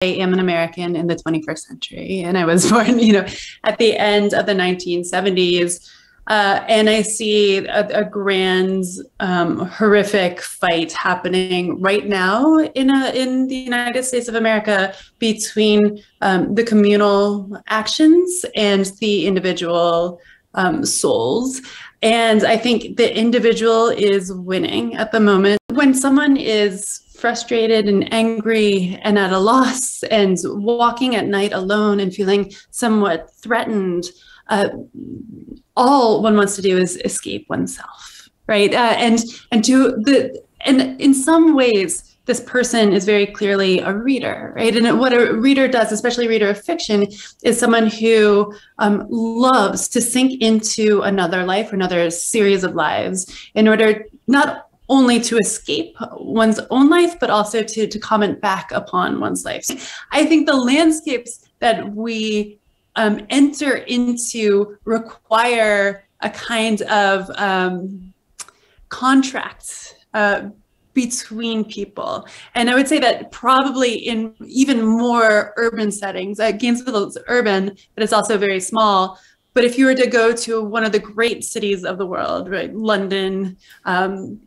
I am an American in the 21st century, and I was born, at the end of the 1970s. And I see a grand, horrific fight happening right now in the United States of America between the communal actions and the individual souls. And I think the individual is winning at the moment. When someone is frustrated and angry and at a loss and walking at night alone and feeling somewhat threatened, all one wants to do is escape oneself, right? And in some ways, this person is very clearly a reader, right? And what a reader does, especially a reader of fiction, is someone who loves to sink into another life or another series of lives in order not only to escape one's own life, but also to comment back upon one's life. I think the landscapes that we enter into require a kind of contract between people. And I would say that probably in even more urban settings, Gainesville is urban, but it's also very small. But if you were to go to one of the great cities of the world, right, London,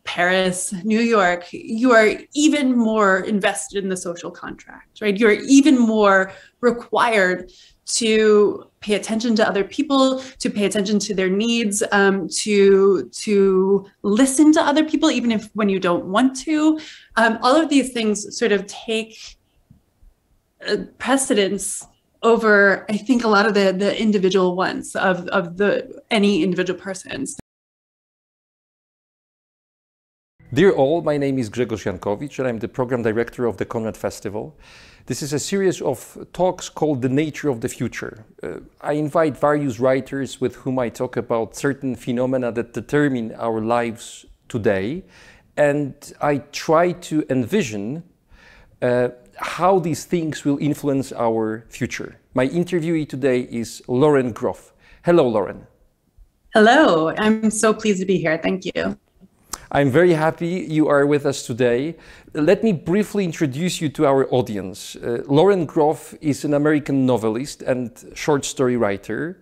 Paris, New York, you are even more invested in the social contract, right? You're even more required to pay attention to other people, to pay attention to their needs, to listen to other people, even if when you don't want to. All of these things sort of take precedence over, I think, a lot of the individual ones of any individual persons. Dear all, my name is Grzegorz Jankowicz and I'm the program director of the Conrad Festival. This is a series of talks called The Nature of the Future. I invite various writers with whom I talk about certain phenomena that determine our lives today, and I try to envision how these things will influence our future. My interviewee today is Lauren Groff. Hello, Lauren. Hello, I'm so pleased to be here. Thank you. I'm very happy you are with us today. Let me briefly introduce you to our audience. Lauren Groff is an American novelist and short story writer.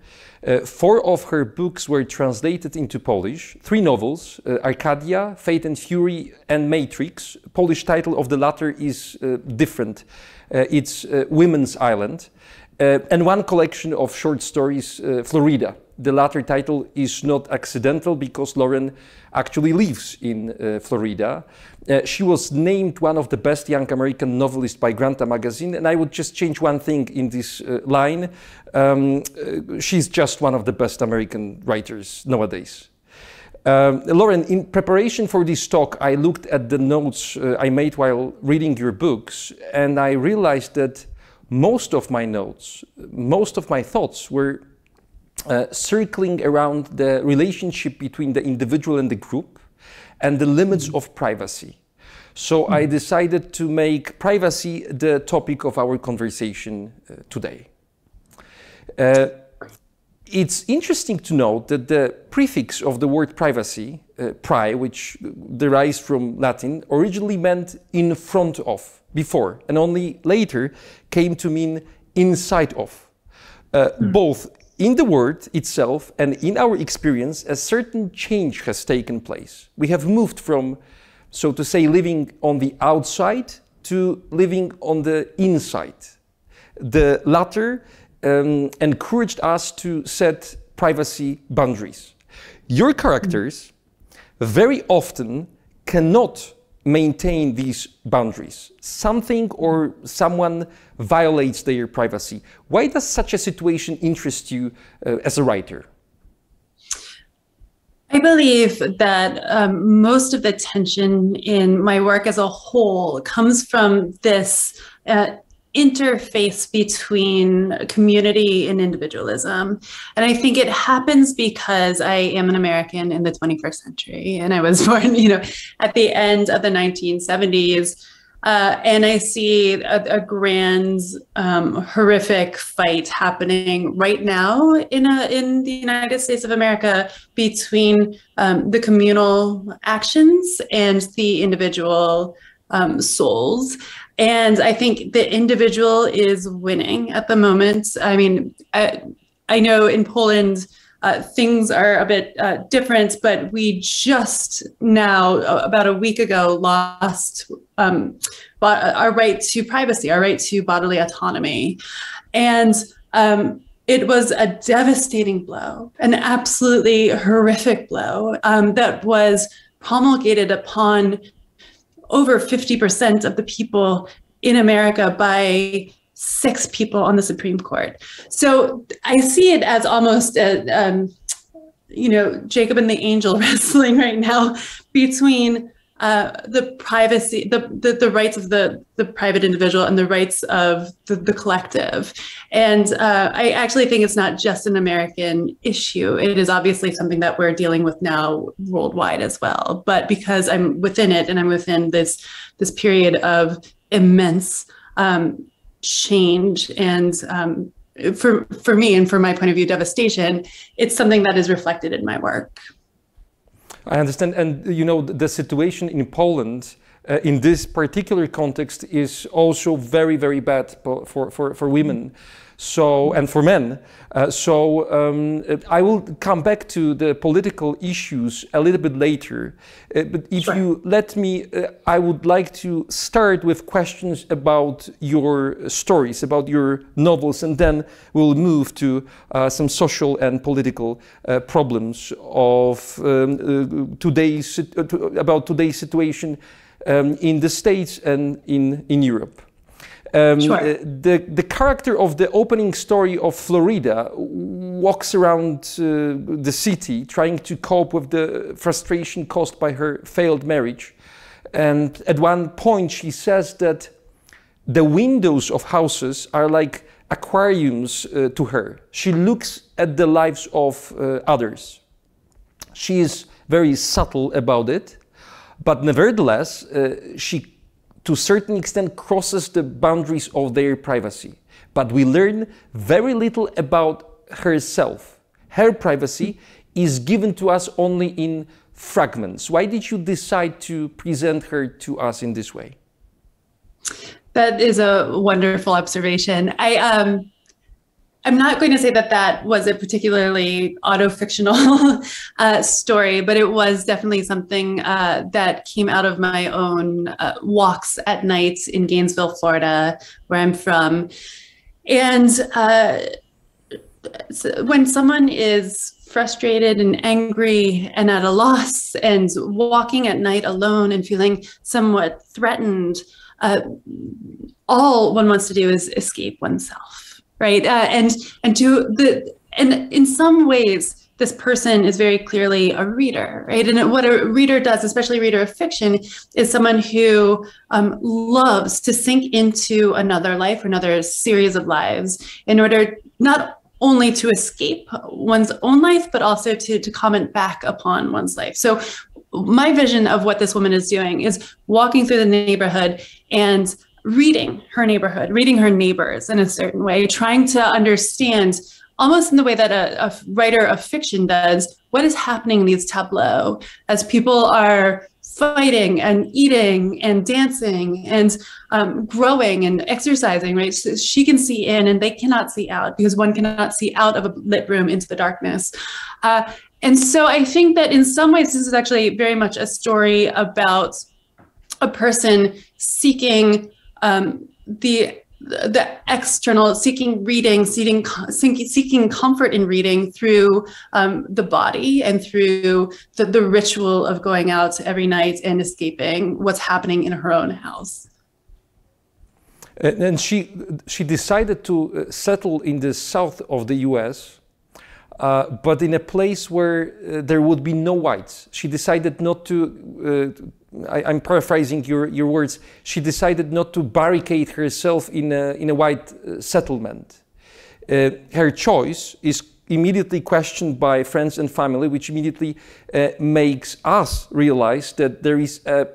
4 of her books were translated into Polish. 3 novels, Arcadia, Fate and Fury, and Matrix. Polish title of the latter is different. It's Women's Island. And 1 collection of short stories, Florida. The latter title is not accidental because Lauren actually lives in Florida. She was named one of the best young American novelists by Granta magazine, and I would just change one thing in this line. She's just one of the best American writers nowadays. Lauren, in preparation for this talk, I looked at the notes I made while reading your books, and I realized that most of my notes, most of my thoughts were circling around the relationship between the individual and the group and the limits of privacy. So I decided to make privacy the topic of our conversation today. It's interesting to note that the prefix of the word privacy, pri, which derives from Latin, originally meant in front of, before, and only later came to mean inside of. Both in the word itself and in our experience, a certain change has taken place. We have moved from, so to say, living on the outside to living on the inside. The latter encouraged us to set privacy boundaries. Your characters very often cannot maintain these boundaries. Something or someone violates their privacy. Why does such a situation interest you as a writer? I believe that most of the tension in my work as a whole comes from this interface between community and individualism. And I think it happens because I am an American in the 21st century, and I was born, at the end of the 1970s. And I see a grand, horrific fight happening right now in the United States of America between the communal actions and the individual souls. And I think the individual is winning at the moment. I mean, I know in Poland, things are a bit different, but we just now, about a week ago, lost our right to privacy, our right to bodily autonomy. And it was a devastating blow, an absolutely horrific blow that was promulgated upon over 50% of the people in America by 6 people on the Supreme Court. So I see it as almost a, Jacob and the angel wrestling right now between the privacy, the rights of the private individual and the rights of the collective. And I actually think it's not just an American issue. It is obviously something that we're dealing with now worldwide as well. But because I'm within it and I'm within this period of immense change and for me and from my point of view, devastation, it's something that is reflected in my work. I understand. And, the situation in Poland in this particular context is also very, very bad for women. So, and for men. I will come back to the political issues a little bit later. But if you let me, I would like to start with questions about your stories, about your novels, and then we'll move to some social and political problems of today's situation in the States and in Europe. The character of the opening story of Florida walks around the city trying to cope with the frustration caused by her failed marriage. And at one point she says that the windows of houses are like aquariums to her. She looks at the lives of others. She is very subtle about it, but nevertheless, she to a certain extent crosses the boundaries of their privacy. But we learn very little about herself. Her privacy is given to us only in fragments. Why did you decide to present her to us in this way? That is a wonderful observation. I'm not going to say that was a particularly auto-fictional story, but it was definitely something that came out of my own walks at night in Gainesville, Florida, where I'm from. And when someone is frustrated and angry and at a loss and walking at night alone and feeling somewhat threatened, all one wants to do is escape oneself. Right. And in some ways, this person is very clearly a reader. Right. And what a reader does, especially a reader of fiction, is someone who loves to sink into another life or another series of lives in order not only to escape one's own life, but also to comment back upon one's life. So my vision of what this woman is doing is walking through the neighborhood and reading her neighborhood, reading her neighbors in a certain way, trying to understand, almost in the way that a writer of fiction does, what is happening in these tableaux as people are fighting and eating and dancing and growing and exercising, right? So she can see in and they cannot see out because one cannot see out of a lit room into the darkness. And so I think that in some ways, this is actually very much a story about a person seeking the external, seeking reading, seeking comfort in reading through the body and through the ritual of going out every night and escaping what's happening in her own house. And she decided to settle in the south of the US, but in a place where there would be no whites. She decided not to I'm paraphrasing your words. She decided not to barricade herself in a white settlement. Her choice is immediately questioned by friends and family, which immediately makes us realize that there is a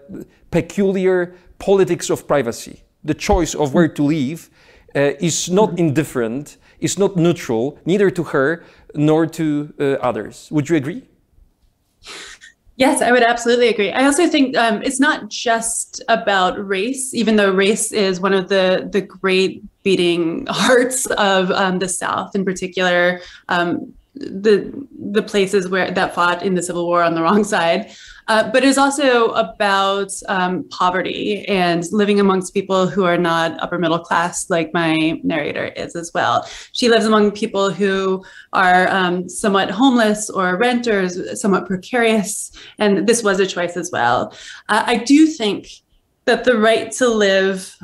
peculiar politics of privacy. The choice of where to live is not indifferent, is not neutral, neither to her nor to others. Would you agree? Yes, I would absolutely agree. I also think it's not just about race, even though race is one of the great beating hearts of the South, in particular, the places where that fought in the Civil War on the wrong side. But it's also about poverty and living amongst people who are not upper middle class, like my narrator is as well. She lives among people who are somewhat homeless or renters, somewhat precarious, and this was a choice as well. I do think that the right to live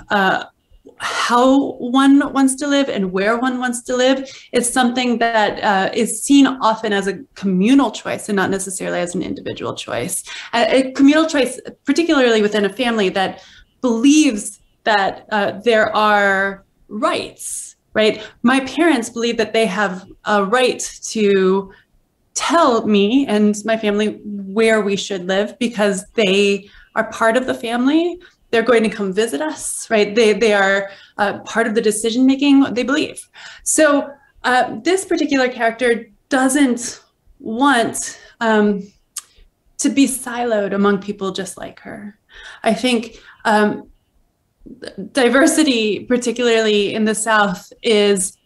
how one wants to live and where one wants to live is something that is seen often as a communal choice and not necessarily as an individual choice. A communal choice, particularly within a family that believes that there are rights, right? My parents believe that they have a right to tell me and my family where we should live because they are part of the family. They're going to come visit us, right? They are part of the decision making, they believe. So this particular character doesn't want to be siloed among people just like her. I think diversity, particularly in the South, is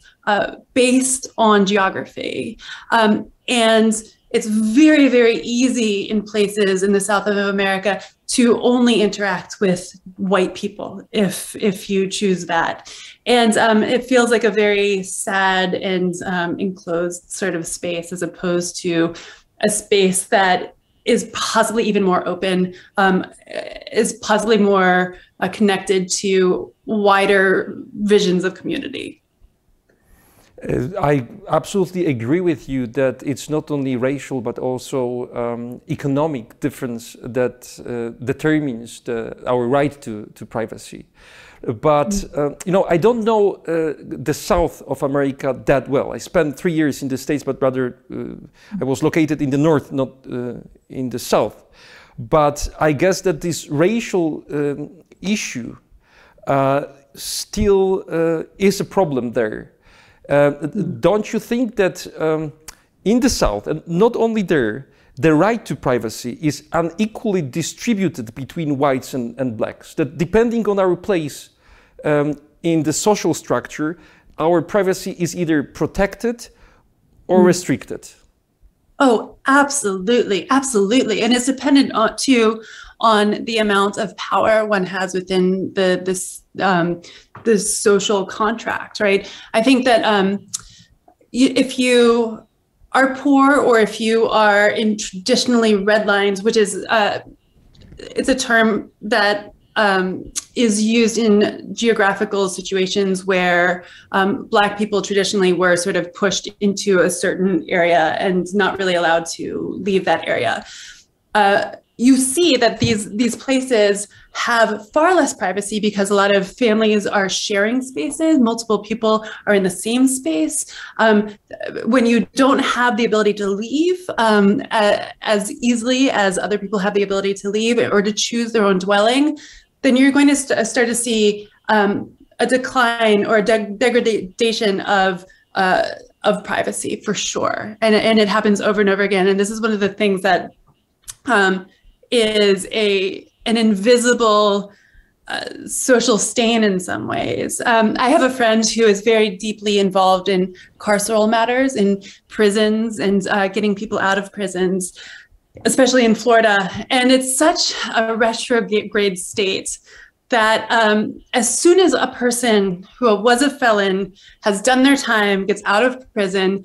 based on geography. And it's very, very easy in places in the South of America to only interact with white people if you choose that. And it feels like a very sad and enclosed sort of space as opposed to a space that is possibly even more open, is possibly more connected to wider visions of community. I absolutely agree with you that it's not only racial but also economic difference that determines our right to privacy. But you know, I don't know the South of America that well. I spent 3 years in the States, but rather I was located in the North, not in the South. But I guess that this racial issue still is a problem there. Don't you think that in the South, and not only there, the right to privacy is unequally distributed between whites and blacks? That depending on our place in the social structure, our privacy is either protected or restricted. Oh, absolutely, absolutely. And it's dependent on the amount of power one has within this social contract, right? I think that if you are poor or if you are in traditionally red lines, which is it's a term that is used in geographical situations where Black people traditionally were sort of pushed into a certain area and not really allowed to leave that area. You see that these places have far less privacy because a lot of families are sharing spaces. Multiple people are in the same space. When you don't have the ability to leave as easily as other people have the ability to leave or to choose their own dwelling, then you're going to start to see a decline or a degradation of privacy for sure. And it happens over and over again. And this is one of the things that is an invisible social stain in some ways. I have a friend who is very deeply involved in carceral matters in prisons and getting people out of prisons, especially in Florida. And it's such a retrograde state that as soon as a person who was a felon has done their time, gets out of prison,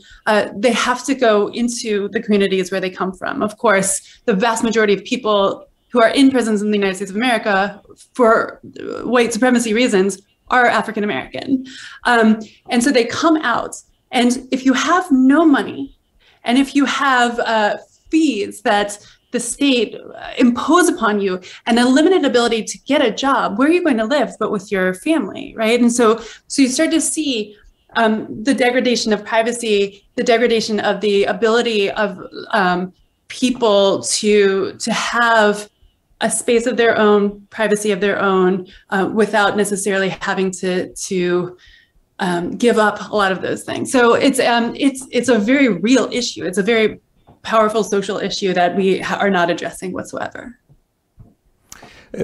they have to go into the communities where they come from. Of course, the vast majority of people who are in prisons in the United States of America for white supremacy reasons are African American. And so they come out, and if you have no money, and if you have fees that the state impose upon you and a limited ability to get a job, where are you going to live but with your family, right? And so you start to see the degradation of privacy, the degradation of the ability of people to have a space of their own, privacy of their own, without necessarily having to give up a lot of those things. So it's a very real issue. It's a very powerful social issue that we are not addressing whatsoever.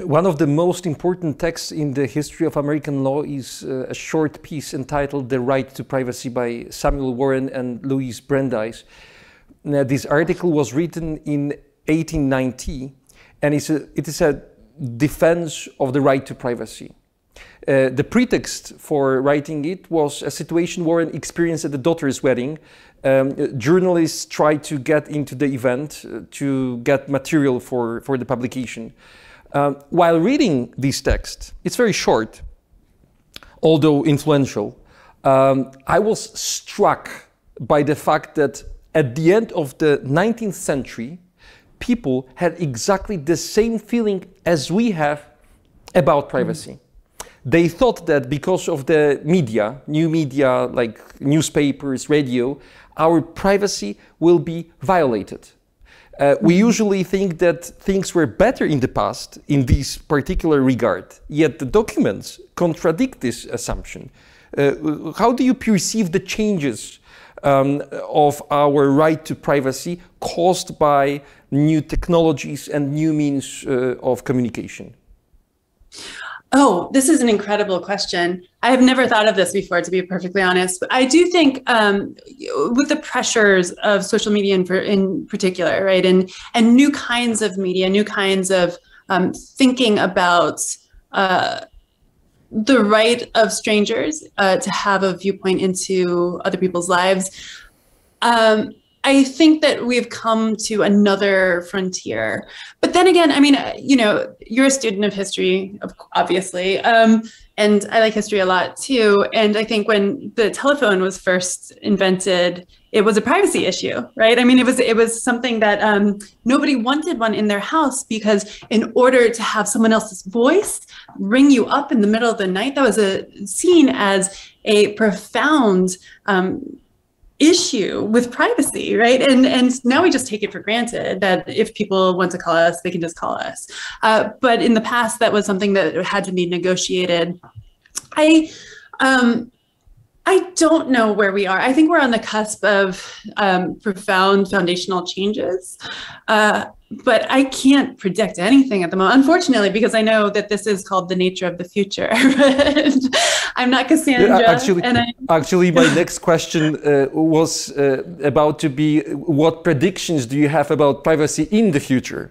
One of the most important texts in the history of American law is a short piece entitled The Right to Privacy by Samuel Warren and Louise Brandeis. This article was written in 1890, and it is a defense of the right to privacy. The pretext for writing it was a situation Warren experienced at the daughter's wedding. Journalists tried to get into the event to get material for the publication. While reading this text, it's very short, although influential, I was struck by the fact that at the end of the 19th century, people had exactly the same feeling as we have about privacy. They thought that because of the media, new media like newspapers, radio, our privacy will be violated. We usually think that things were better in the past in this particular regard, yet the documents contradict this assumption. How do you perceive the changes of our right to privacy caused by new technologies and new means of communication? Oh, this is an incredible question. I have never thought of this before, to be perfectly honest. But I do think with the pressures of social media in particular, right, and new kinds of media, new kinds of thinking about the right of strangers to have a viewpoint into other people's lives, I think that we've come to another frontier. But then again, I mean, you know, you're a student of history, obviously, and I like history a lot too. And I think when the telephone was first invented, it was a privacy issue, right? I mean, it was something that nobody wanted one in their house, because in order to have someone else's voice ring you up in the middle of the night, that was seen as a profound issue with privacy, right? And now we just take it for granted that if people want to call us, they can just call us. But in the past, that was something that had to be negotiated. I don't know where we are. I think we're on the cusp of profound foundational changes. But I can't predict anything at the moment, unfortunately, because I know that this is called the nature of the future. I'm not Cassandra. Actually, my next question was about to be, what predictions do you have about privacy in the future?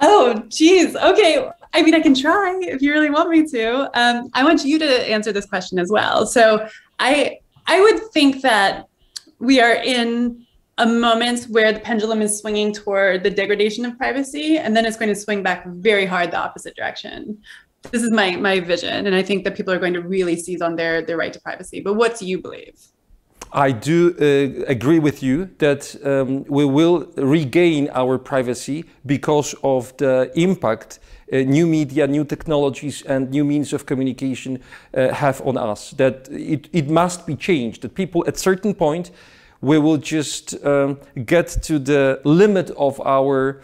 Oh, geez. Okay. I mean, I can try if you really want me to. I want you to answer this question as well. So I would think that we are in a moment where the pendulum is swinging toward the degradation of privacy, and then it's going to swing back very hard the opposite direction. This is my vision, and I think that people are going to really seize on their right to privacy. But what do you believe? I do agree with you that we will regain our privacy because of the impact new media, new technologies, and new means of communication have on us. That it must be changed. That people at certain point, we will just get to the limit of our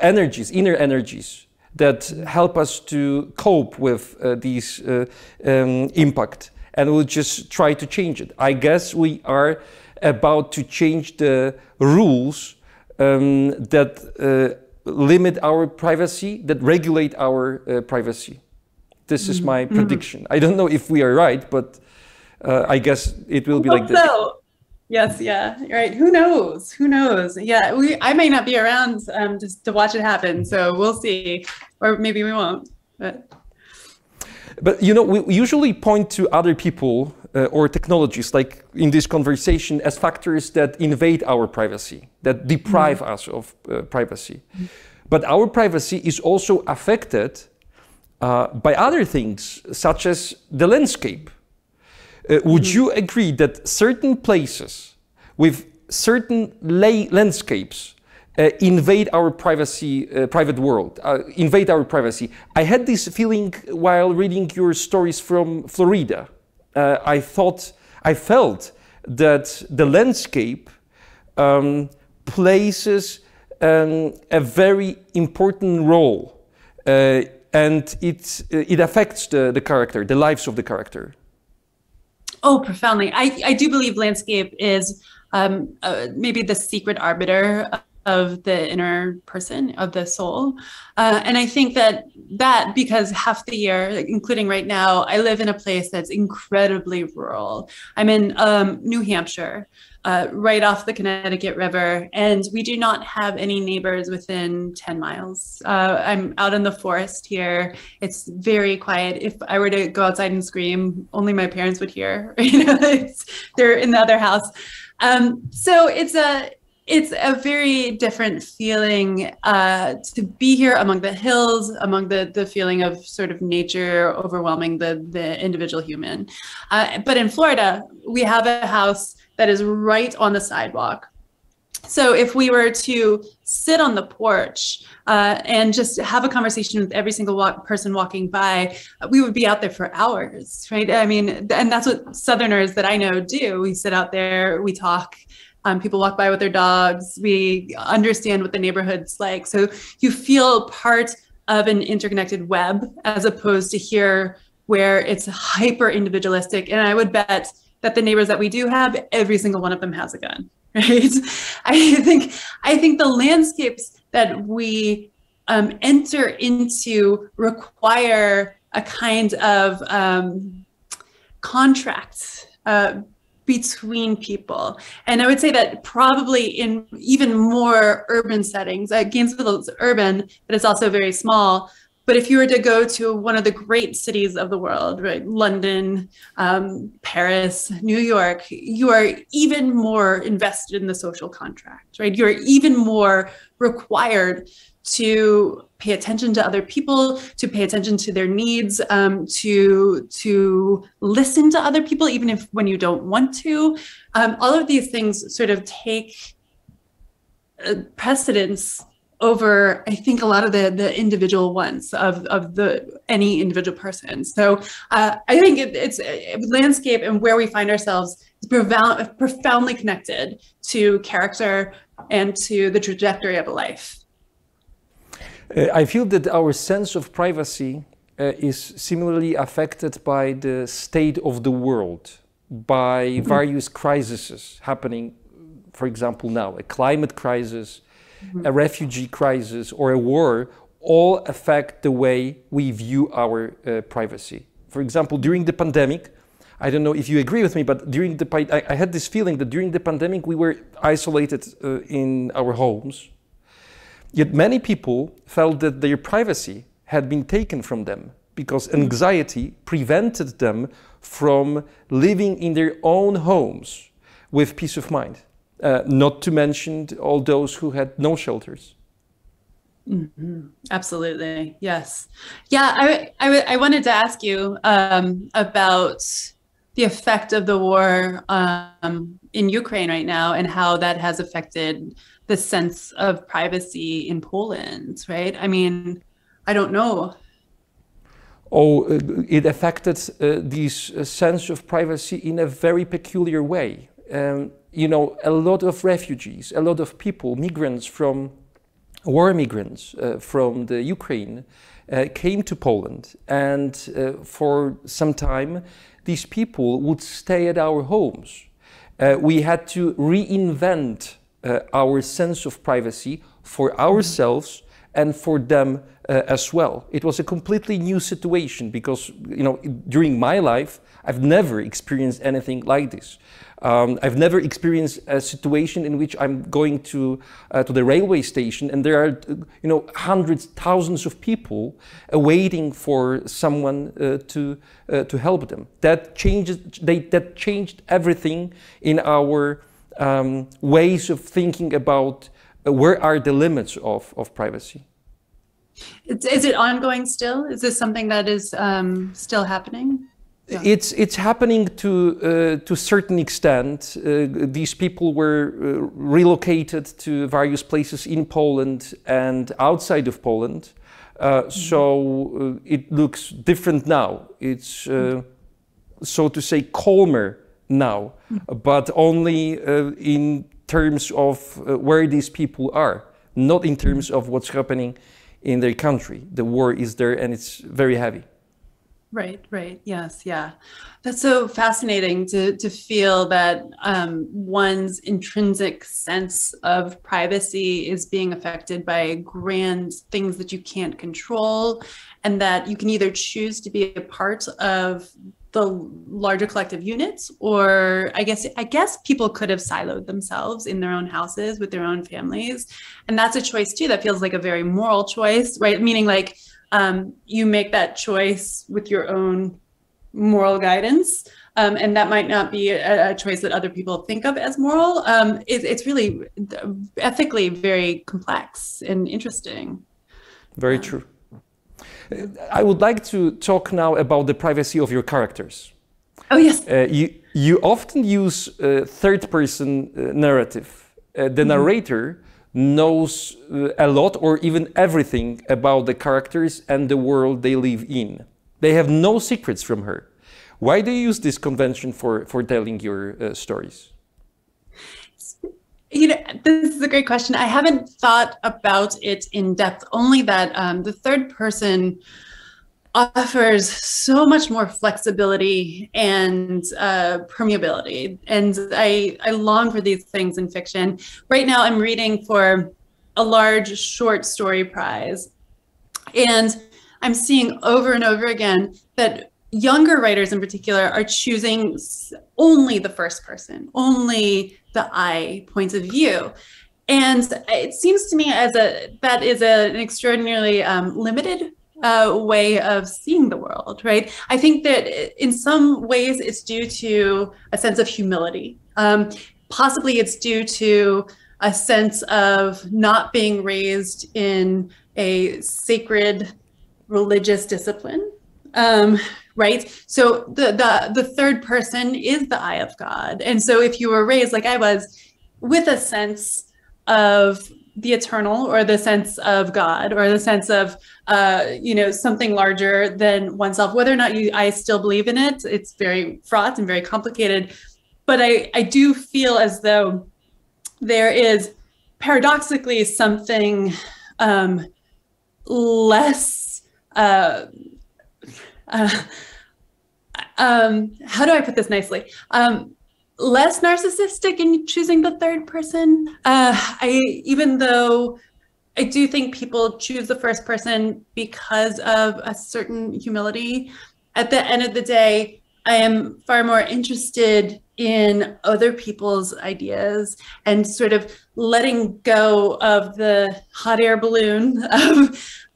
energies, inner energies, that help us to cope with these impact, and we'll just try to change it. I guess we are about to change the rules that limit our privacy, that regulate our privacy. This is my prediction. I don't know if we are right, but I guess it will be like this. So. Yes, yeah, right. Who knows? Who knows? Yeah, I may not be around just to watch it happen, so we'll see, or maybe we won't. But you know, we usually point to other people or technologies, like in this conversation, as factors that invade our privacy, that deprive us of privacy. But our privacy is also affected by other things, such as the landscape. Would you agree that certain places with certain landscapes invade our privacy, private world, invade our privacy? I had this feeling while reading your stories from Florida. I felt that the landscape places a very important role, and it affects the character, the lives of the character. Oh, profoundly. I do believe landscape is maybe the secret arbiter of the inner person, of the soul. And I think that because half the year, including right now, I live in a place that's incredibly rural. I'm in New Hampshire, right off the Connecticut River, and we do not have any neighbors within 10 miles. I'm out in the forest here. It's very quiet. If I were to go outside and scream, only my parents would hear. They're in the other house. So it's a very different feeling to be here among the hills, among the feeling of sort of nature overwhelming the individual human. But in Florida, we have a house that is right on the sidewalk. So if we were to sit on the porch and just have a conversation with every single person walking by, we would be out there for hours, right? I mean, and that's what Southerners that I know do. We sit out there, we talk. People walk by with their dogs. We understand what the neighborhood's like. So you feel part of an interconnected web, as opposed to here where it's hyper individualistic. And I would bet that the neighbors that we do have, every single one of them has a gun, right? I think the landscapes that we enter into require a kind of contract between people. And I would say that probably in even more urban settings, Gainesville is urban, but it's also very small. But if you were to go to one of the great cities of the world, right, London, Paris, New York, you are even more invested in the social contract, right? You're even more required to pay attention to other people, to pay attention to their needs, to listen to other people, even if when you don't want to. All of these things sort of take precedence over, I think, a lot of the individual ones of any individual person. So I think it's landscape and where we find ourselves is profoundly connected to character and to the trajectory of a life. I feel that our sense of privacy is similarly affected by the state of the world, by various crises happening, for example, now, a climate crisis, a refugee crisis, or a war, all affect the way we view our privacy. For example, during the pandemic, I don't know if you agree with me, but I had this feeling that during the pandemic we were isolated in our homes. Yet many people felt that their privacy had been taken from them because anxiety prevented them from living in their own homes with peace of mind. Not to mention all those who had no shelters. Mm-hmm. Absolutely, yes. Yeah, I wanted to ask you about the effect of the war in Ukraine right now and how that has affected the sense of privacy in Poland, right? I mean, I don't know. Oh, it affected this sense of privacy in a very peculiar way. You know, a lot of refugees, a lot of people, migrants from war migrants from the Ukraine came to Poland, and for some time these people would stay at our homes. We had to reinvent our sense of privacy for ourselves and for them as well. It was a completely new situation because, you know, during my life, I've never experienced anything like this. I've never experienced a situation in which I'm going to the railway station and there are, you know, hundreds, thousands of people waiting for someone to help them. That changed everything in our ways of thinking about where are the limits of privacy. Is it ongoing still? Is this something that is still happening? Yeah. It's happening to a certain extent. These people were relocated to various places in Poland and outside of Poland. So it looks different now. It's, so to say, calmer now, but only in terms of where these people are, not in terms of what's happening in their country. The war is there and it's very heavy. Right, right. Yes, yeah. That's so fascinating to feel that one's intrinsic sense of privacy is being affected by grand things that you can't control, and that you can either choose to be a part of the larger collective units, or I guess people could have siloed themselves in their own houses with their own families. And that's a choice too that feels like a very moral choice, right? Meaning like you make that choice with your own moral guidance. And that might not be a choice that other people think of as moral. It's really ethically very complex and interesting. Very true. I would like to talk now about the privacy of your characters. Oh, yes. You often use third-person narrative. The narrator knows a lot or even everything about the characters and the world they live in. They have no secrets from her. Why do you use this convention for telling your stories? You know, this is a great question. I haven't thought about it in depth, only that the third person offers so much more flexibility and permeability. And I long for these things in fiction. Right now, I'm reading for a large short story prize. And I'm seeing over and over again that younger writers in particular are choosing only the first person, only the I points of view. And it seems to me that is an extraordinarily limited way of seeing the world, right? I think that in some ways it's due to a sense of humility. Possibly it's due to a sense of not being raised in a sacred religious discipline. Right? So the third person is the eye of God. And so if you were raised like I was with a sense of the eternal, or the sense of God, or the sense of something larger than oneself, whether or not I still believe in it, it's very fraught and very complicated. But I do feel as though there is paradoxically something less how do I put this nicely? Less narcissistic in choosing the third person. Even though I do think people choose the first person because of a certain humility, at the end of the day, I am far more interested in other people's ideas and sort of letting go of the hot air balloon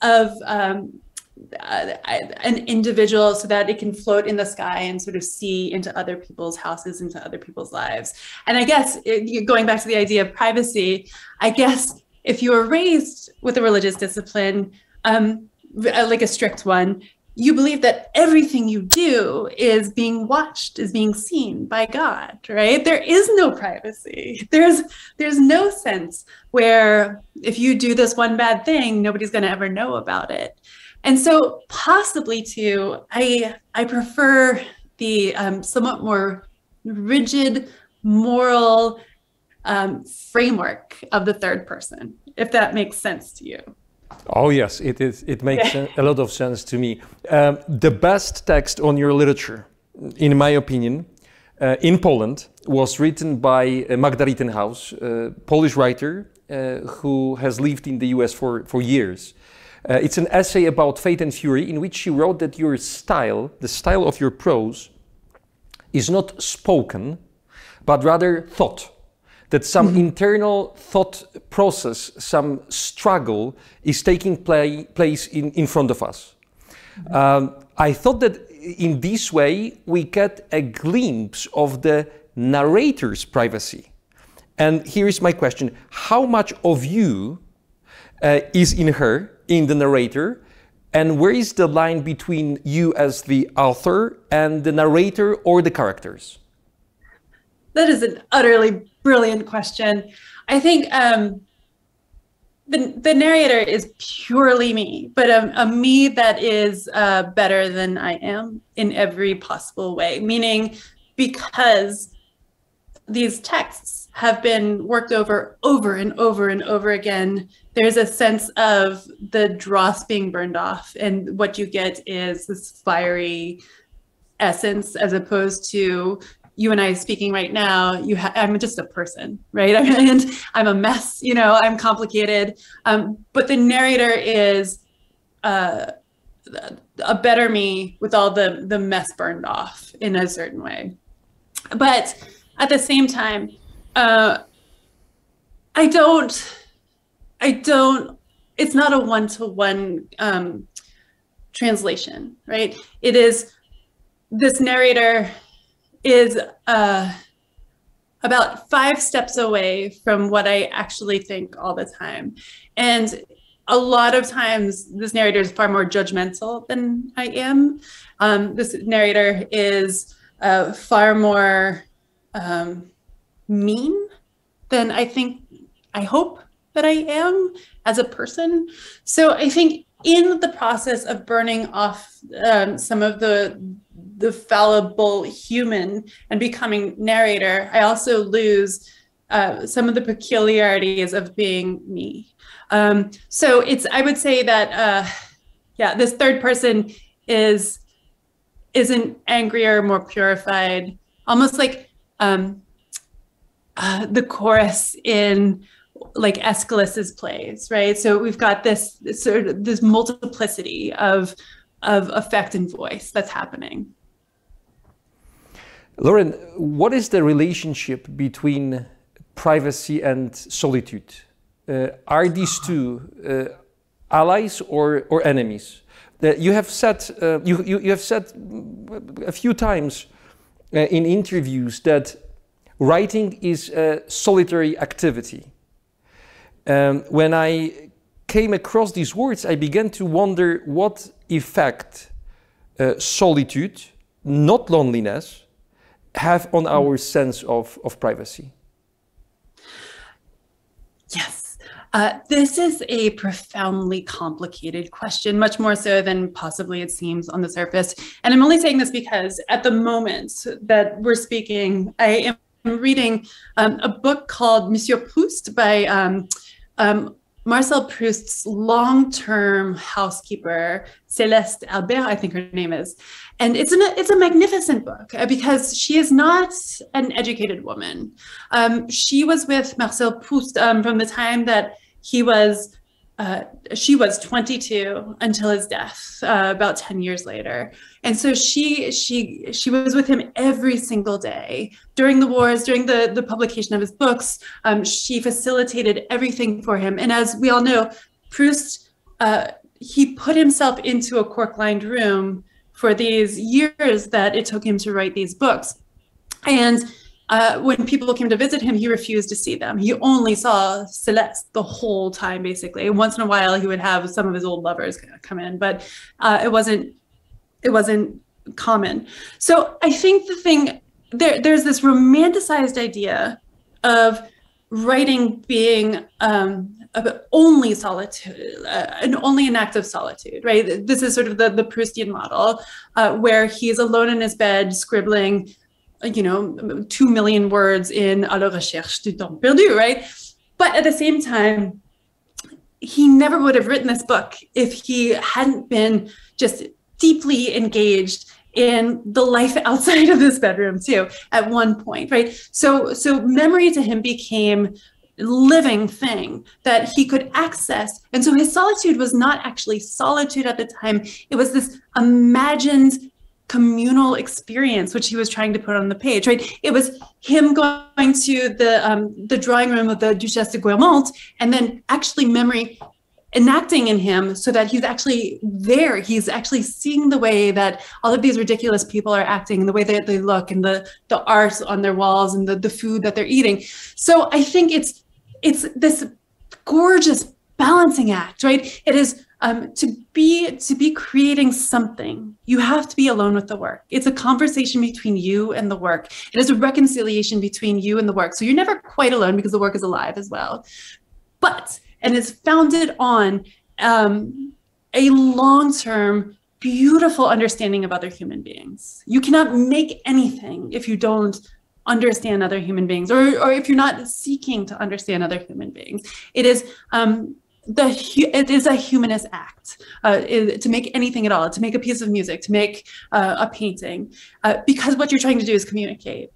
of an individual, so that it can float in the sky and sort of see into other people's houses, into other people's lives. And I guess going back to the idea of privacy, I guess if you were raised with a religious discipline, like a strict one, you believe that everything you do is being watched, is being seen by God, right? There is no privacy. There's no sense where if you do this one bad thing, nobody's going to ever know about it. And so possibly too, I prefer the somewhat more rigid moral framework of the third person, if that makes sense to you. Oh yes, it is. It makes a lot of sense to me. The best text on your literature, in my opinion, in Poland, was written by Magda Rittenhouse, a Polish writer who has lived in the US for years. It's an essay about fate and fury, in which she wrote that your style, the style of your prose, is not spoken, but rather thought. That some internal thought process, some struggle is taking place in front of us. I thought that in this way we get a glimpse of the narrator's privacy. And here is my question: how much of you is in her, in the narrator, and where is the line between you as the author and the narrator or the characters? That is an utterly brilliant question. I think the narrator is purely me, but a me that is better than I am in every possible way, meaning because these texts have been worked over and over again, there's a sense of the dross being burned off, and what you get is this fiery essence, as opposed to you and I speaking right now. I'm just a person, right? And I'm a mess, I'm complicated. But the narrator is a better me with all the mess burned off in a certain way. But at the same time, it's not a one-to-one translation, right? It is, this narrator is about 5 steps away from what I actually think all the time. And a lot of times this narrator is far more judgmental than I am. This narrator is far more mean than I hope that I am as a person. So I think in the process of burning off some of the fallible human and becoming narrator, I also lose some of the peculiarities of being me. So I would say that, this third person isn't angrier, more purified, almost like the chorus in like Aeschylus's plays, right? So we've got this multiplicity of effect and voice that's happening. Lauren, what is the relationship between privacy and solitude? Are these two allies or enemies? You have said you have said a few times in interviews that writing is a solitary activity. When I came across these words, I began to wonder what effect solitude, not loneliness, have on our sense of privacy. Yes. This is a profoundly complicated question, much more so than possibly it seems on the surface. And I'm only saying this because at the moment that we're speaking, I am reading a book called Monsieur Proust by Marcel Proust's long-term housekeeper, Céleste Albert, I think her name is. And it's a magnificent book because she is not an educated woman. She was with Marcel Proust from the time that she was 22 until his death, about 10 years later. And so she was with him every single day during the wars, during the publication of his books. She facilitated everything for him. And as we all know, Proust, he put himself into a cork-lined room for these years that it took him to write these books. And when people came to visit him, he refused to see them. He only saw Céleste the whole time, basically. Once in a while, he would have some of his old lovers come in, but it wasn't common. So I think there's this romanticized idea of writing being only solitude, and only an act of solitude, right? This is sort of the Proustian model, where he's alone in his bed scribbling 2 million words in À la recherche du temps perdu, right? But at the same time, he never would have written this book if he hadn't been just deeply engaged in the life outside of this bedroom too, at one point, right? So memory to him became a living thing that he could access. And so his solitude was not actually solitude at the time. It was this imagined communal experience, which he was trying to put on the page, right? It was him going to the drawing room of the Duchesse de Guermantes, and then actually memory enacting in him so that he's actually there. He's actually seeing the way that all of these ridiculous people are acting, the way that they look, and the art on their walls, and the food that they're eating. So I think it's this gorgeous balancing act, right? It is to be creating something, you have to be alone with the work. It's a conversation between you and the work. It is a reconciliation between you and the work. So you're never quite alone because the work is alive as well. And it's founded on a long-term, beautiful understanding of other human beings. You cannot make anything if you don't understand other human beings, or if you're not seeking to understand other human beings. It is it is a humanist act to make anything at all, to make a piece of music, to make a painting, because what you're trying to do is communicate.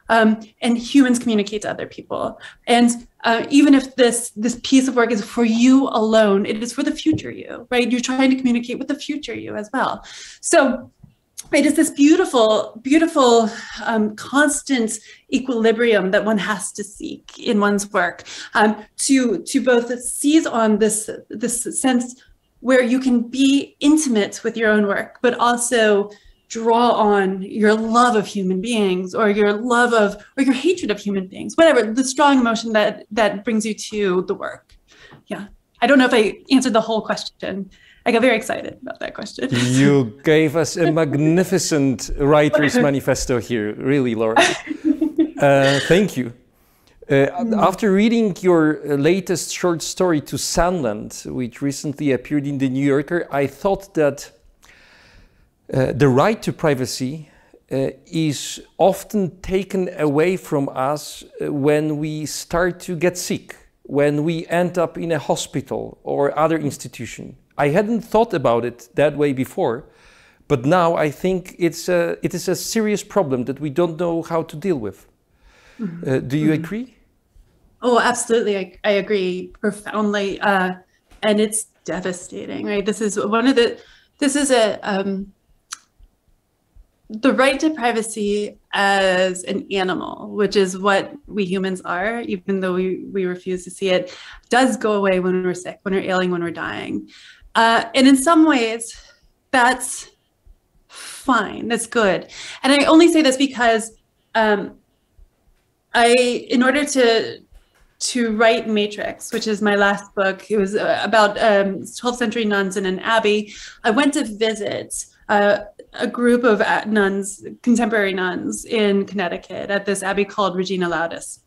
And humans communicate to other people. And even if this piece of work is for you alone, it is for the future you, right? You're trying to communicate with the future you as well. So it is this beautiful, beautiful, constant equilibrium that one has to seek in one's work, to both seize on this sense where you can be intimate with your own work, but also draw on your love of human beings, or your love of, or your hatred of human beings, whatever, the strong emotion that brings you to the work. Yeah, I don't know if I answered the whole question. I got very excited about that question. You gave us a magnificent writer's manifesto here, really, Lauren. Thank you. After reading your latest short story, To Sandland, which recently appeared in The New Yorker, I thought that the right to privacy is often taken away from us when we start to get sick, when we end up in a hospital or other institution. I hadn't thought about it that way before, but now I think it is a serious problem that we don't know how to deal with. Do you agree? Oh, absolutely. I agree profoundly. And it's devastating, right? This is the right to privacy as an animal, which is what we humans are, even though we refuse to see it, does go away when we're sick, when we're ailing, when we're dying. And in some ways, that's fine, that's good. And I only say this because in order to write Matrix, which is my last book, it was about 12th century nuns in an abbey, I went to visit a group of nuns, contemporary nuns in Connecticut at this abbey called Regina Laudis.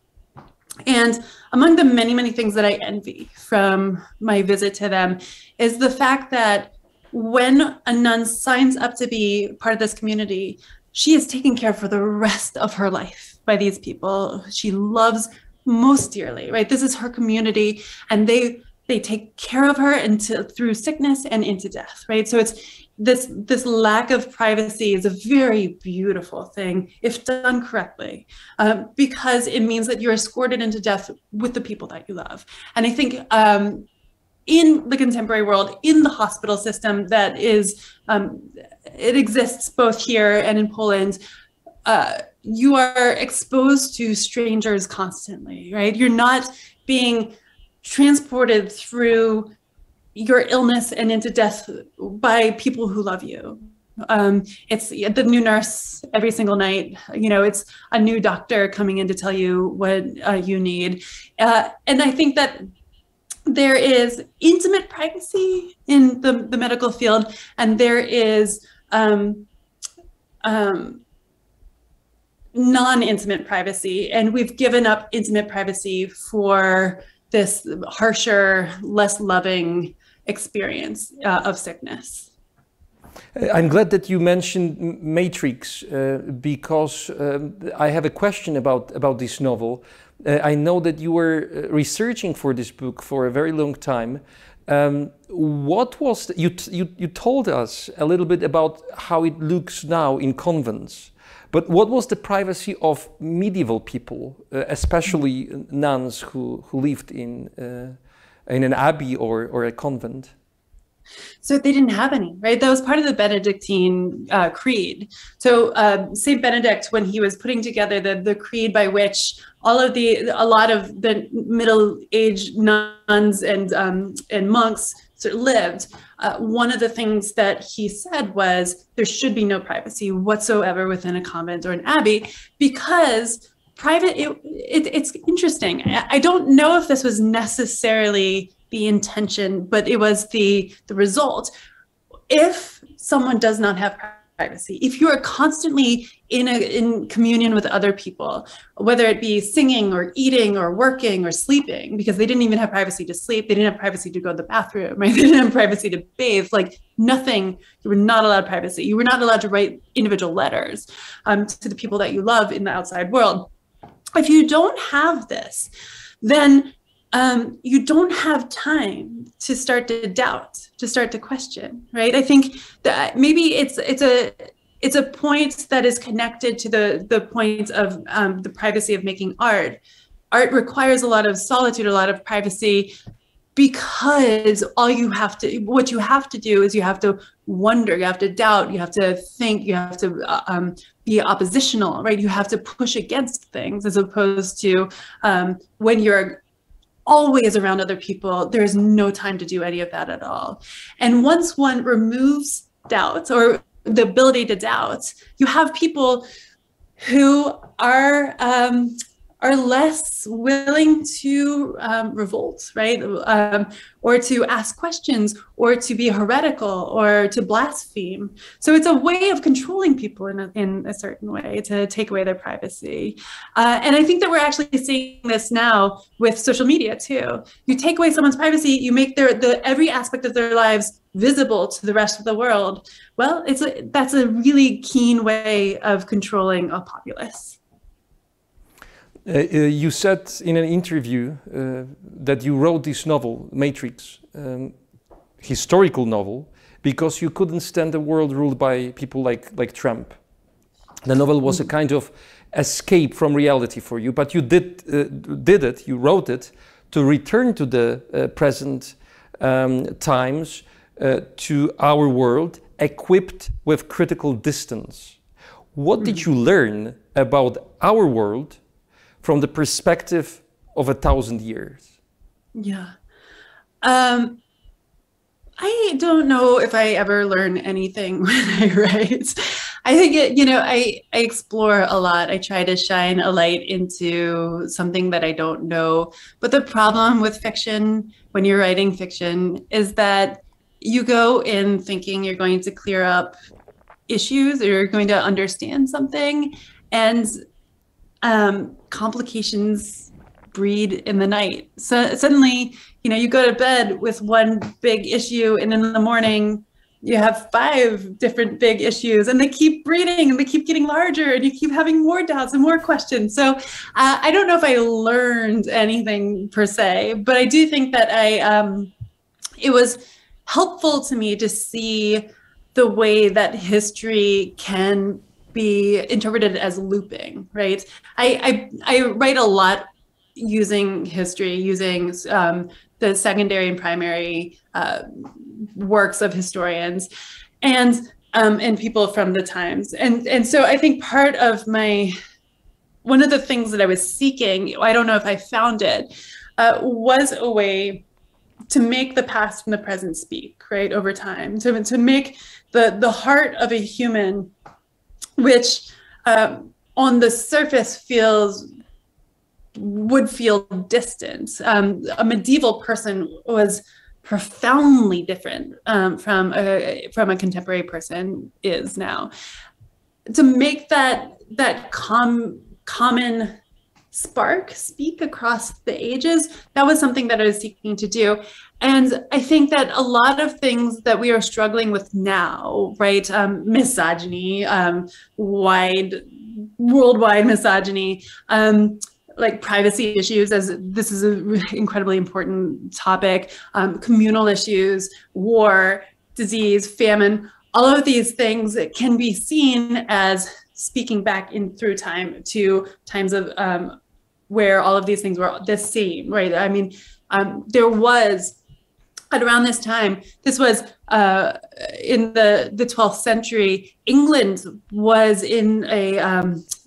And among the many, many things that I envy from my visit to them is the fact that when a nun signs up to be part of this community, she is taken care of for the rest of her life by these people she loves most dearly, right? This is her community, and they take care of her through sickness and into death, right? So it's this lack of privacy is a very beautiful thing if done correctly, because it means that you're escorted into death with the people that you love. And I think in the contemporary world, in the hospital system that is, it exists both here and in Poland, you are exposed to strangers constantly, right? You're not being transported through your illness and into death by people who love you. It's the new nurse every single night. You know, it's a new doctor coming in to tell you what you need. And I think that there is intimate privacy in the medical field, and there is non-intimate privacy. And we've given up intimate privacy for this harsher, less loving experience of sickness. I'm glad that you mentioned Matrix, because I have a question about this novel. I know that you were researching for this book for a very long time. What was you told us a little bit about how it looks now in convents, but what was the privacy of medieval people, especially nuns who lived in an abbey or a convent? So they didn't have any, right? That was part of the Benedictine creed. So Saint Benedict, when he was putting together the creed by which a lot of the middle-aged nuns and monks sort of lived, one of the things that he said was there should be no privacy whatsoever within a convent or an abbey, because it's interesting. I don't know if this was necessarily the intention, but it was the result. If someone does not have privacy, if you are constantly in communion with other people, whether it be singing or eating or working or sleeping, because they didn't even have privacy to sleep, they didn't have privacy to go to the bathroom, right? They didn't have privacy to bathe, like nothing. You were not allowed privacy. You were not allowed to write individual letters to the people that you love in the outside world. if you don't have this, then you don't have time to start to doubt, to start to question, right? I think that maybe it's a point that is connected to the point of the privacy of making art. Art requires a lot of solitude, a lot of privacy, because what you have to do is you have to wonder, you have to doubt, you have to think, you have to be oppositional, right? You have to push against things, as opposed to when you're always around other people, there's no time to do any of that at all. And once one removes doubts or the ability to doubt, you have people who are less willing to revolt, right? Or to ask questions, or to be heretical, or to blaspheme. So it's a way of controlling people in a certain way, to take away their privacy. And I think that we're actually seeing this now with social media too. You take away someone's privacy, you make every aspect of their lives visible to the rest of the world. Well, that's a really keen way of controlling a populace. You said in an interview that you wrote this novel, Matrix, historical novel, because you couldn't stand a world ruled by people like Trump. The novel was a kind of escape from reality for you, but you you wrote it to return to the present times, to our world, equipped with critical distance. What did you learn about our world from the perspective of 1,000 years? Yeah. I don't know if I ever learn anything when I write. I think I explore a lot. I try to shine a light into something that I don't know. But the problem with fiction, when you're writing fiction, is that you go in thinking you're going to clear up issues, or you're going to understand something, and complications breed in the night. So suddenly, you go to bed with one big issue, and in the morning you have 5 different big issues, and they keep breeding and they keep getting larger, and you keep having more doubts and more questions. So I don't know if I learned anything per se, but I do think that it was helpful to me to see the way that history can be interpreted as looping, right? I write a lot using history, using the secondary and primary works of historians and people from the times. And so I think part of one of the things that I was seeking, I don't know if I found it, was a way to make the past and the present speak, right, over time, to make the heart of a human, which on the surface would feel distant. A medieval person was profoundly different from a contemporary person is now. To make that common spark speak across the ages, that was something that I was seeking to do. And I think that a lot of things that we are struggling with now, right? Misogyny, worldwide misogyny, like privacy issues, as this is an incredibly important topic, communal issues, war, disease, famine, all of these things can be seen as speaking back through time to times of where all of these things were the same, right? I mean, there was, at around this time, this was in the 12th century, England was in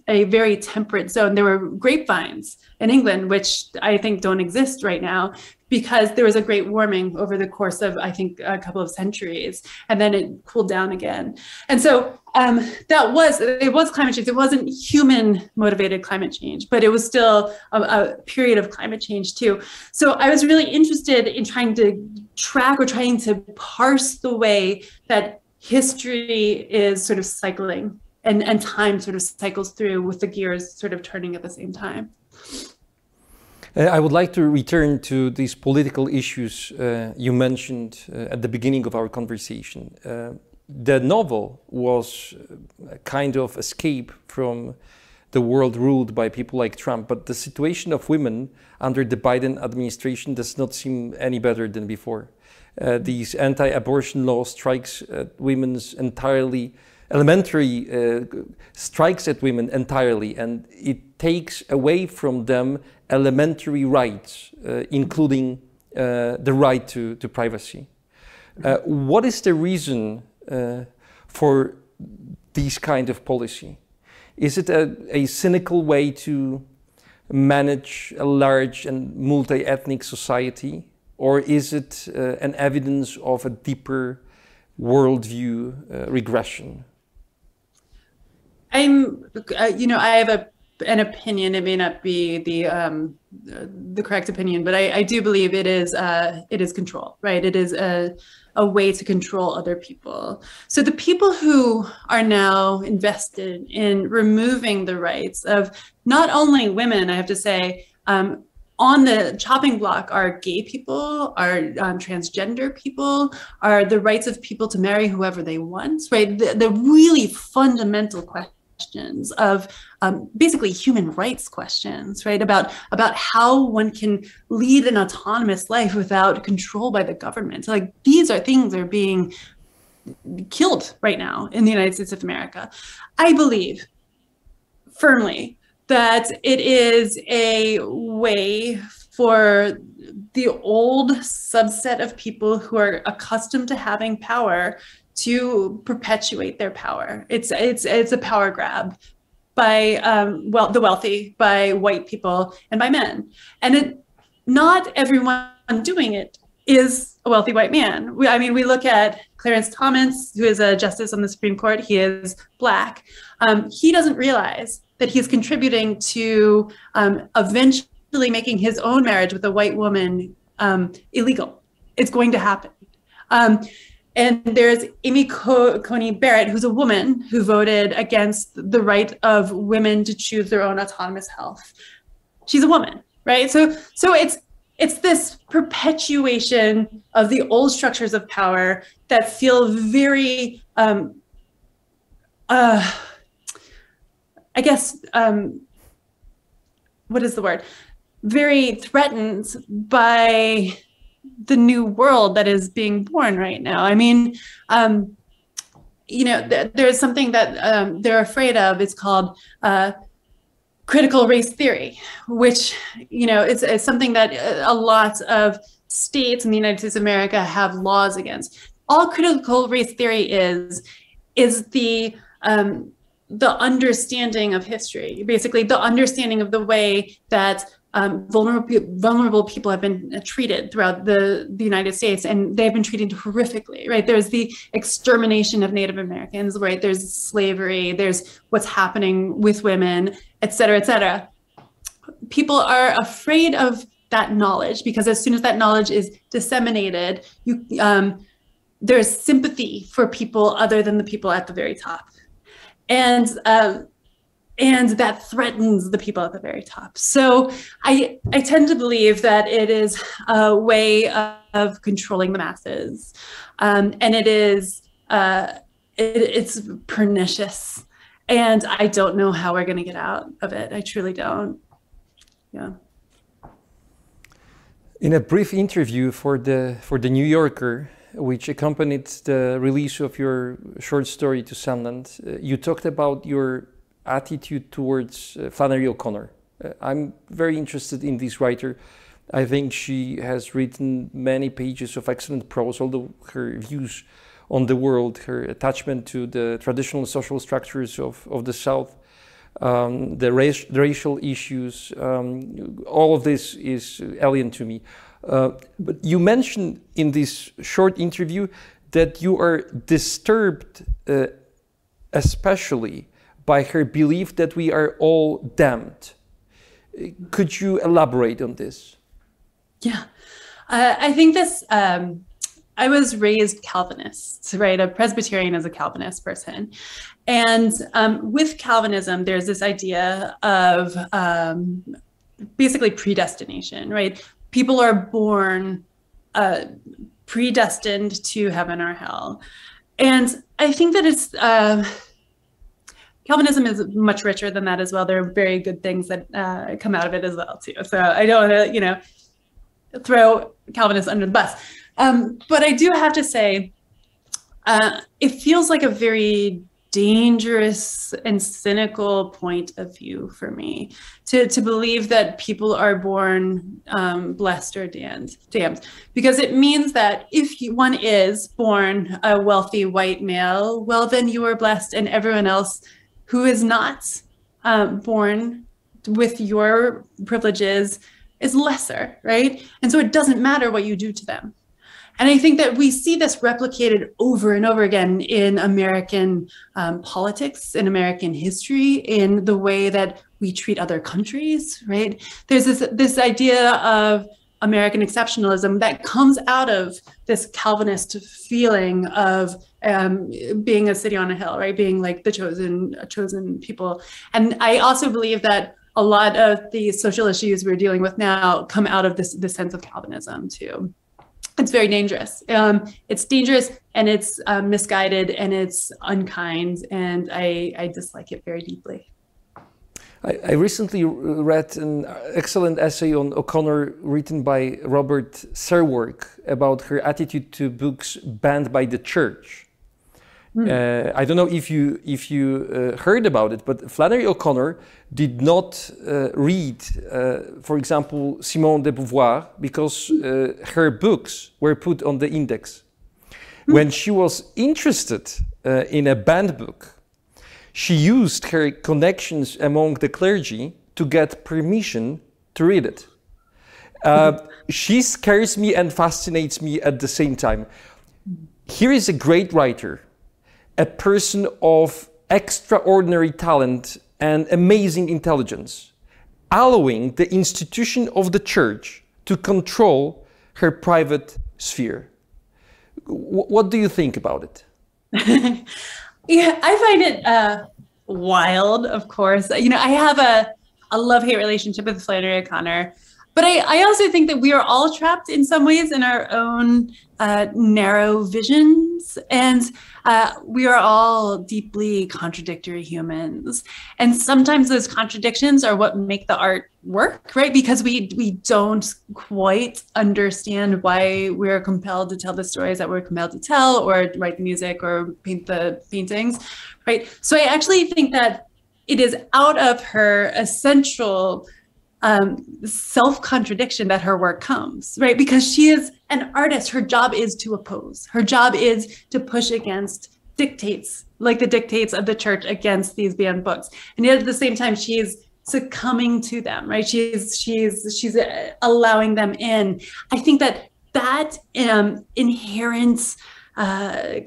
a very temperate zone. There were grapevines in England, which I think don't exist right now, because there was a great warming over the course of, I think, a couple of centuries, and then it cooled down again. And so it was climate change. It wasn't human motivated climate change, but it was still a period of climate change too. So I was really interested in trying to track or trying to parse the way that history is sort of cycling, and time sort of cycles through with the gears sort of turning at the same time. I would like to return to these political issues you mentioned at the beginning of our conversation. The novel was a kind of escape from the world ruled by people like Trump, but the situation of women under the Biden administration does not seem any better than before. These anti-abortion laws strikes at women's entirely elementary strikes at women entirely, and it takes away from them elementary rights, including the right to privacy. What is the reason for this kind of policy? Is it a cynical way to manage a large and multi-ethnic society, or is it an evidence of a deeper worldview regression? I have an opinion. It may not be the correct opinion, but I do believe it is control, right? It is a way to control other people. So the people who are now invested in removing the rights of not only women, I have to say, on the chopping block are gay people, are transgender people, are the rights of people to marry whoever they want, right? The really fundamental questions of basically human rights questions, right? About how one can lead an autonomous life without control by the government. Like these are things that are being killed right now in the United States of America. I believe firmly that it is a way for the old subset of people who are accustomed to having power to perpetuate their power. It's a power grab by the wealthy, by white people, and by men. And not everyone doing it is a wealthy white man. We look at Clarence Thomas, who is a justice on the Supreme Court. He is Black. He doesn't realize that he's contributing to eventually making his own marriage with a white woman illegal. It's going to happen. And there's Amy Coney Barrett, who's a woman who voted against the right of women to choose their own autonomous health. She's a woman, right? So it's this perpetuation of the old structures of power that feel very, what is the word? Very threatened by the new world that is being born right now. There's something that they're afraid of. It's called critical race theory, which, it's something that a lot of states in the United States of America have laws against. All critical race theory is the understanding of history, basically the understanding of the way that vulnerable people have been treated throughout the United States, and they've been treated horrifically, right? There's the extermination of Native Americans, right? There's slavery, there's what's happening with women, et cetera, et cetera. People are afraid of that knowledge because as soon as that knowledge is disseminated, there's sympathy for people other than the people at the very top. And that threatens the people at the very top. So I tend to believe that it is a way of controlling the masses, and it's pernicious. And I don't know how we're going to get out of it. I truly don't. Yeah. In a brief interview for the New Yorker, which accompanied the release of your short story to Sundance, you talked about your attitude towards Flannery O'Connor. I'm very interested in this writer. I think she has written many pages of excellent prose, although her views on the world, her attachment to the traditional social structures of the South, the racial issues, all of this is alien to me. But you mentioned in this short interview that you are disturbed especially by her belief that we are all damned. Could you elaborate on this? Yeah, I think this, I was raised Calvinist, right? A Presbyterian is a Calvinist person. And with Calvinism, there's this idea of basically predestination, right? People are born predestined to heaven or hell. And I think that Calvinism is much richer than that as well. There are very good things that come out of it as well too. So I don't want to, throw Calvinists under the bus. But I do have to say, it feels like a very dangerous and cynical point of view for me to believe that people are born blessed or damned, because it means that if one is born a wealthy white male, well, then you are blessed, and everyone else who is not born with your privileges is lesser, right? And so it doesn't matter what you do to them. And I think that we see this replicated over and over again in American politics, in American history, in the way that we treat other countries, right? There's this idea of American exceptionalism that comes out of this Calvinist feeling of being a city on a hill, right? Being like the chosen people. And I also believe that a lot of the social issues we're dealing with now come out of this sense of Calvinism too. It's very dangerous. It's dangerous, and it's misguided, and it's unkind, and I dislike it very deeply. I recently read an excellent essay on O'Connor written by Robert Serwork about her attitude to books banned by the church. I don't know if you heard about it, but Flannery O'Connor did not read, for example, Simone de Beauvoir, because her books were put on the index. When she was interested in a banned book, she used her connections among the clergy to get permission to read it. She scares me and fascinates me at the same time. Here is a great writer, a person of extraordinary talent and amazing intelligence, allowing the institution of the church to control her private sphere. What do you think about it? Yeah, I find it wild, of course. I have a love-hate relationship with Flannery O'Connor, but I also think that we are all trapped in some ways in our own narrow visions, and we are all deeply contradictory humans. And sometimes those contradictions are what make the art work, right? Because we don't quite understand why we're compelled to tell the stories that we're compelled to tell, or write the music, or paint the paintings, right? So I actually think that it is out of her essential self-contradiction that her work comes, right? Because she is an artist. Her job is to oppose. Her job is to push against dictates, like the dictates of the church against these banned books. And yet at the same time, she is succumbing to them, right? She's allowing them in. I think that inherent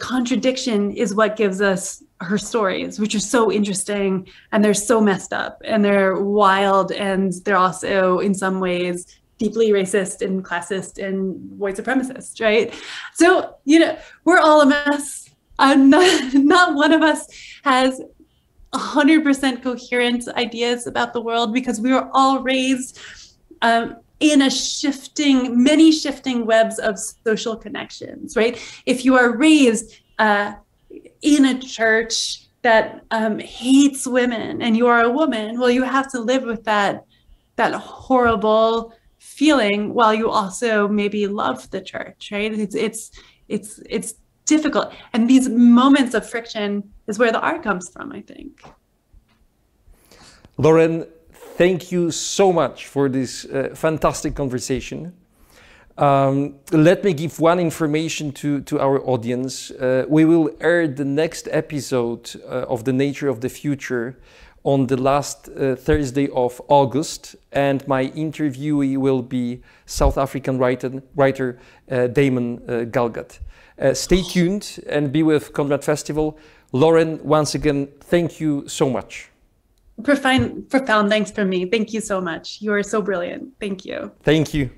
contradiction is what gives us her stories, which are so interesting, and they're so messed up, and they're wild, and they're also in some ways deeply racist and classist and white supremacist, right? So, we're all a mess. Not one of us has 100% coherent ideas about the world, because we were all raised in many shifting webs of social connections, right? If you are raised in a church that hates women, and you are a woman, well, you have to live with that horrible feeling while you also maybe love the church, right? It's difficult, and these moments of friction is where the art comes from, I think. Lauren, thank you so much for this fantastic conversation. Let me give one information to our audience. We will air the next episode of The Nature of the Future on the last Thursday of August, and my interviewee will be South African writer Damon Galgut. Stay tuned and be with Conrad Festival. Lauren, once again, thank you so much. Profound thanks from me. Thank you so much. You are so brilliant. Thank you. Thank you.